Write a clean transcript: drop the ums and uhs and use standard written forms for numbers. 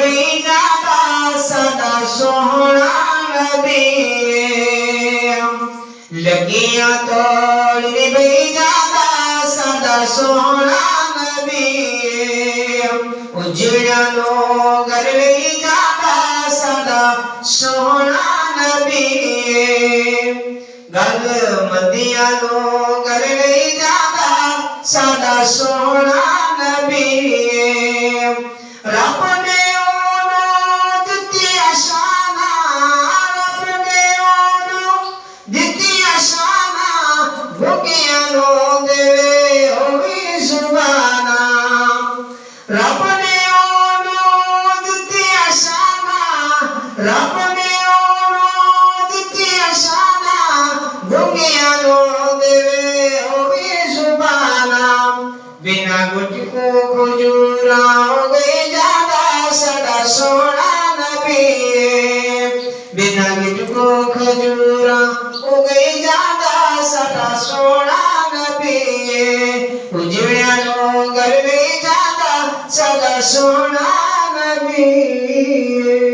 भी ज्यादा सदा सोहना नबी लगियां तोड़ भी ज्यादा सदा सोहना नबी उजड़ा लोग भी ज्यादा सदा सोहना नबी गल मदिया लोग भी ज्यादा सदा सोहना नबी रब ने रब ने दिती अशाना रब ने दिती अशाना भुगिया नो देवे होवे जुबाना बिना गुटको खजूरा हो गए ज्यादा सदा सोना नबी बिना गुटको खजूरा हो गए ज्यादा सदा सोना नबी उजड़ा नो घर में सदा सोना नबी।